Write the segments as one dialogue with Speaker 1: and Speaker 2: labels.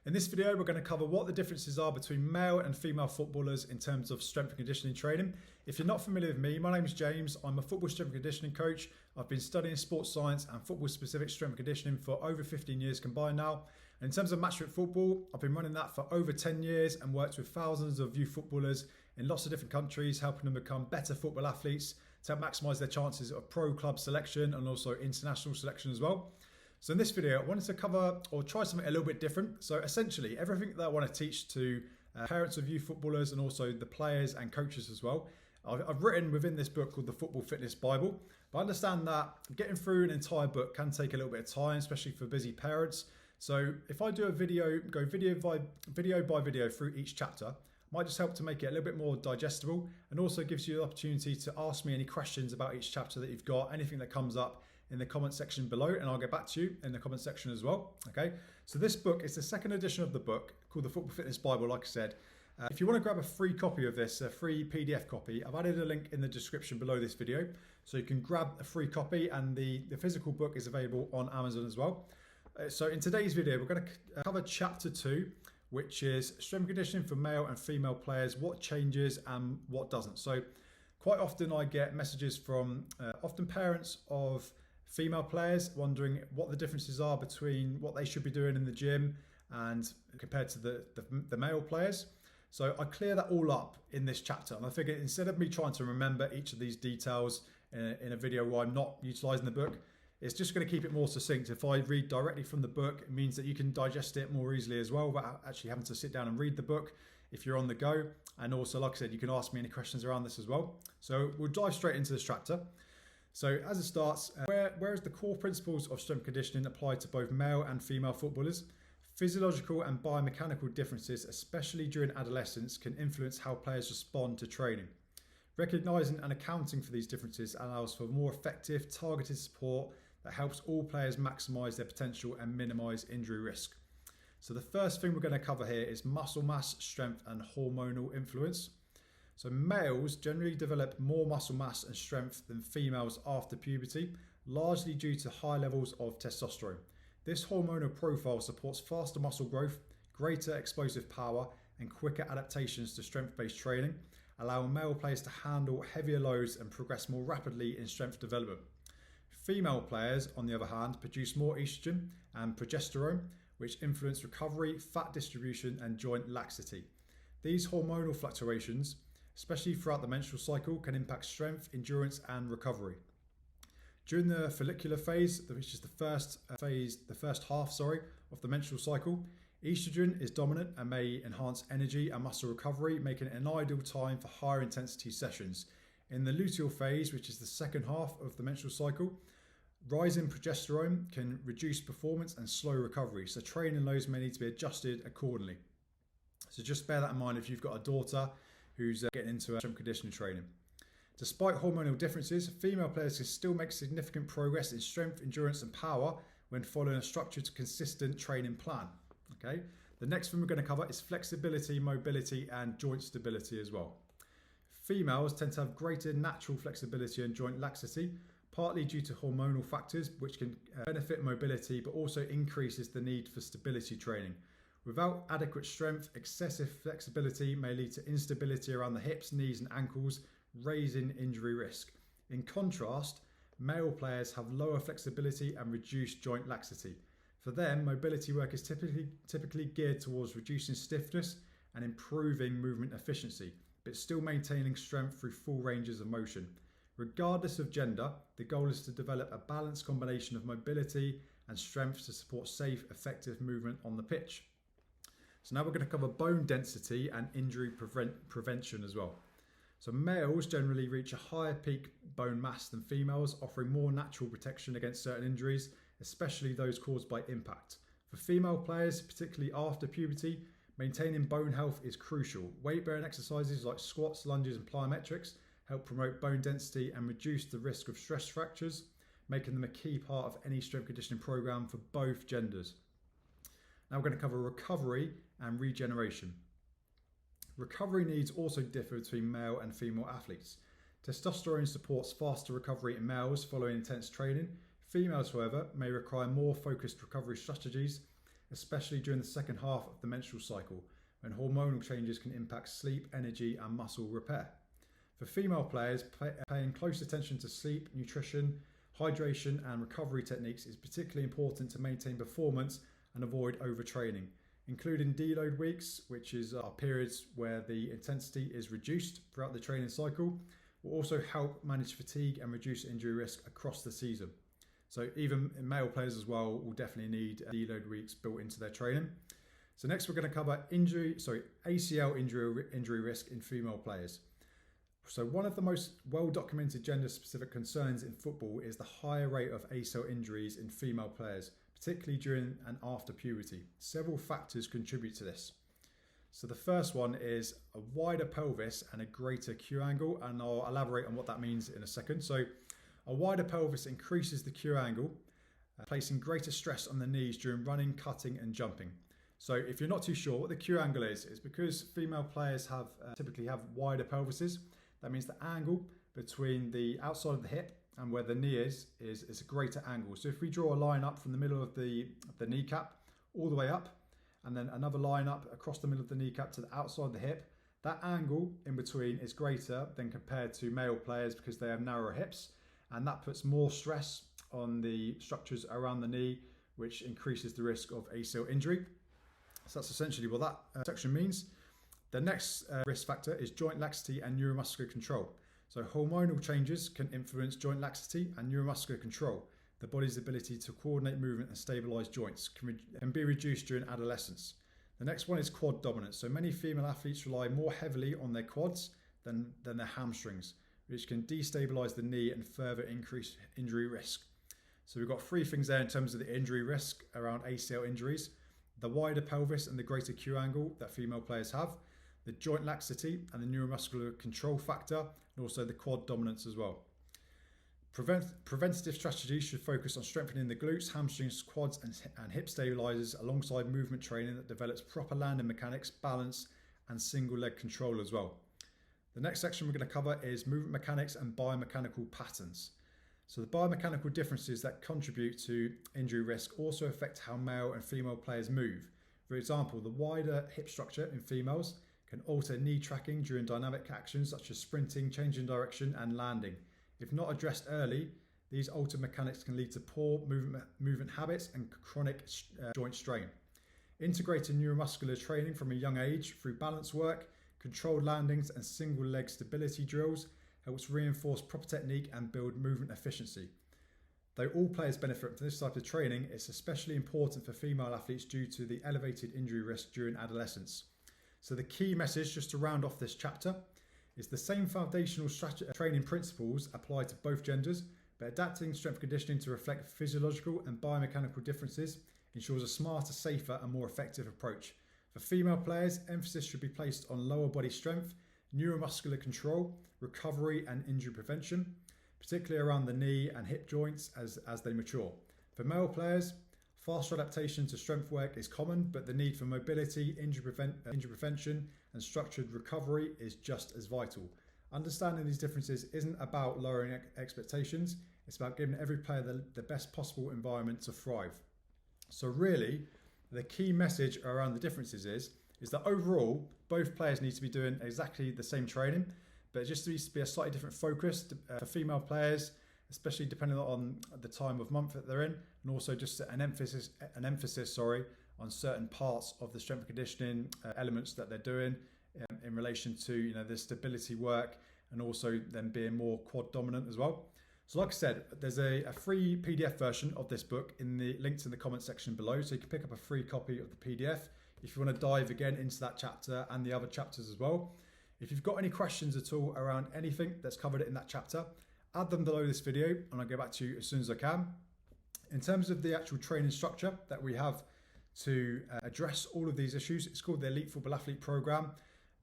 Speaker 1: In this video, we're going to cover what the differences are between male and female footballers in terms of strength and conditioning training. If you're not familiar with me, my name is James. I'm a football strength and conditioning coach. I've been studying sports science and football specific strength and conditioning for over 15 years combined now. And in terms of Matchfit football, I've been running that for over 10 years and worked with thousands of youth footballers in lots of different countries, helping them become better football athletes to help maximise their chances of pro club selection and also international selection as well. So in this video, I wanted to cover or try something a little bit different. So essentially everything that I want to teach to parents of youth footballers and also the players and coaches as well, I've written within this book called the Football Fitness Bible. But I understand that getting through an entire book can take a little bit of time, especially for busy parents. So if I do a video, go video by video through each chapter, might just help to make it a little bit more digestible, and also gives you the opportunity to ask me any questions about each chapter that you've got, anything that comes up in the comment section below, and I'll get back to you in the comment section as well. Okay, so this book is the second edition of the book called the Football Fitness Bible, like I said. If you want to grab a free copy of this, a free PDF copy, I've added a link in the description below this video, so you can grab a free copy, and the physical book is available on Amazon as well. So in today's video, we're going to cover chapter 2, which is strength and conditioning for male and female players, what changes and what doesn't. So quite often I get messages from often parents of female players wondering what the differences are between what they should be doing in the gym and compared to the male players. So I clear that all up in this chapter, and I figured instead of me trying to remember each of these details in a video where I'm not utilizing the book, it's just going to keep it more succinct. If I read directly from the book, it means that you can digest it more easily as well without actually having to sit down and read the book if you're on the go. And also, like I said, you can ask me any questions around this as well. So we'll dive straight into this chapter. So as it starts, whereas the core principles of strength conditioning apply to both male and female footballers, physiological and biomechanical differences, especially during adolescence, can influence how players respond to training. Recognising and accounting for these differences allows for more effective, targeted support that helps all players maximise their potential and minimise injury risk. So the first thing we're going to cover here is muscle mass, strength and hormonal influence. So males generally develop more muscle mass and strength than females after puberty, largely due to high levels of testosterone. This hormonal profile supports faster muscle growth, greater explosive power and quicker adaptations to strength-based training, allowing male players to handle heavier loads and progress more rapidly in strength development. Female players, on the other hand, produce more estrogen and progesterone, which influence recovery, fat distribution and joint laxity. These hormonal fluctuations, especially throughout the menstrual cycle, can impact strength, endurance and recovery. During the follicular phase, which is the first half of the menstrual cycle, estrogen is dominant and may enhance energy and muscle recovery, making it an ideal time for higher intensity sessions. In the luteal phase, which is the second half of the menstrual cycle, rising progesterone can reduce performance and slow recovery, so training loads may need to be adjusted accordingly. So just bear that in mind if you've got a daughter who's getting into strength conditioning training. Despite hormonal differences, female players can still make significant progress in strength, endurance and power when following a structured, consistent training plan. Okay. The next thing we're going to cover is flexibility, mobility and joint stability as well. Females tend to have greater natural flexibility and joint laxity, partly due to hormonal factors which can benefit mobility but also increases the need for stability training. Without adequate strength, excessive flexibility may lead to instability around the hips, knees and ankles, raising injury risk. In contrast, male players have lower flexibility and reduced joint laxity. For them, mobility work is typically geared towards reducing stiffness and improving movement efficiency, but still maintaining strength through full ranges of motion. Regardless of gender, the goal is to develop a balanced combination of mobility and strength to support safe, effective movement on the pitch. So now we're going to cover bone density and injury prevention as well. So males generally reach a higher peak bone mass than females, offering more natural protection against certain injuries, especially those caused by impact. For female players, particularly after puberty, maintaining bone health is crucial. Weight-bearing exercises like squats, lunges and plyometrics help promote bone density and reduce the risk of stress fractures, making them a key part of any strength conditioning program for both genders. Now we're going to cover recovery and regeneration. Recovery needs also differ between male and female athletes. Testosterone supports faster recovery in males following intense training. Females, however, may require more focused recovery strategies, especially during the second half of the menstrual cycle, when hormonal changes can impact sleep, energy, and muscle repair. For female players, paying close attention to sleep, nutrition, hydration, and recovery techniques is particularly important to maintain performance and avoid overtraining, including deload weeks, which is our periods where the intensity is reduced throughout the training cycle, will also help manage fatigue and reduce injury risk across the season. So even male players as well will definitely need deload weeks built into their training. So next we're going to cover ACL injury risk in female players. So one of the most well-documented gender-specific concerns in football is the higher rate of ACL injuries in female players, particularly during and after puberty. Several factors contribute to this. So the first one is a wider pelvis and a greater Q angle, and I'll elaborate on what that means in a second. So a wider pelvis increases the Q angle, placing greater stress on the knees during running, cutting, and jumping. So if you're not too sure what the Q angle is because female players typically have wider pelvises. That means the angle between the outside of the hip and where the knee is a greater angle. So if we draw a line up from the middle of the kneecap all the way up, and then another line up across the middle of the kneecap to the outside of the hip, that angle in between is greater than compared to male players because they have narrower hips, and that puts more stress on the structures around the knee, which increases the risk of ACL injury. So that's essentially what that section means. The next risk factor is joint laxity and neuromuscular control. So hormonal changes can influence joint laxity and neuromuscular control. The body's ability to coordinate movement and stabilize joints can be reduced during adolescence. The next one is quad dominance. So many female athletes rely more heavily on their quads than their hamstrings, which can destabilize the knee and further increase injury risk. So we've got three things there in terms of the injury risk around ACL injuries: the wider pelvis and the greater Q angle that female players have, the joint laxity and the neuromuscular control factor, and also the quad dominance as well. Preventative strategies should focus on strengthening the glutes, hamstrings, quads, and hip stabilizers alongside movement training that develops proper landing mechanics, balance, and single leg control as well. The next section we're going to cover is movement mechanics and biomechanical patterns. So the biomechanical differences that contribute to injury risk also affect how male and female players move. For example, the wider hip structure in females can alter knee tracking during dynamic actions such as sprinting, changing direction, and landing. If not addressed early, these altered mechanics can lead to poor movement habits and chronic joint strain. Integrating neuromuscular training from a young age through balance work, controlled landings, and single leg stability drills helps reinforce proper technique and build movement efficiency. Though all players benefit from this type of training, it's especially important for female athletes due to the elevated injury risk during adolescence. So the key message, just to round off this chapter, is the same foundational training principles apply to both genders, but adapting strength conditioning to reflect physiological and biomechanical differences ensures a smarter, safer, and more effective approach. For female players, emphasis should be placed on lower body strength, neuromuscular control, recovery, and injury prevention, particularly around the knee and hip joints as they mature. For male players, faster adaptation to strength work is common, but the need for mobility, injury prevention, and structured recovery is just as vital. Understanding these differences isn't about lowering expectations, it's about giving every player the best possible environment to thrive. So really, the key message around the differences is that overall, both players need to be doing exactly the same training, but it just needs to be a slightly different focus for female players, especially depending on the time of month that they're in, and also just an emphasis on certain parts of the strength and conditioning elements that they're doing in relation to the stability work, and also them being more quad dominant as well. So like I said, there's a free PDF version of this book linked in the comment section below, so you can pick up a free copy of the PDF if you want to dive again into that chapter and the other chapters as well. If you've got any questions at all around anything that's covered in that chapter, add them below this video and I'll get back to you as soon as I can. In terms of the actual training structure that we have to address all of these issues, it's called the Elite Football Athlete Program.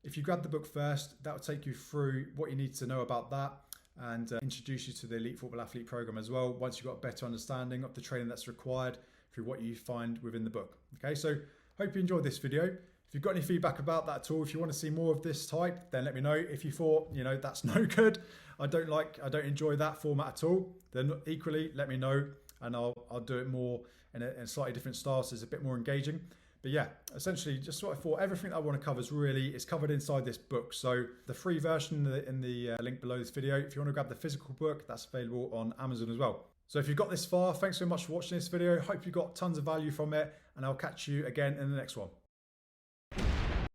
Speaker 1: If you grab the book first, that will take you through what you need to know about that and introduce you to the Elite Football Athlete Program as well, once you've got a better understanding of the training that's required through what you find within the book. Okay, so hope you enjoyed this video. If you've got any feedback about that at all, if you want to see more of this type, then let me know. If you thought, that's no good, I don't enjoy that format at all, then equally let me know and I'll do it more in a slightly different style, so it's a bit more engaging. But yeah, essentially just what I thought, everything that I want to cover is covered inside this book. So the free version in the link below this video, if you want to grab the physical book, that's available on Amazon as well. So if you've got this far, thanks so much for watching this video. Hope you got tons of value from it, and I'll catch you again in the next one.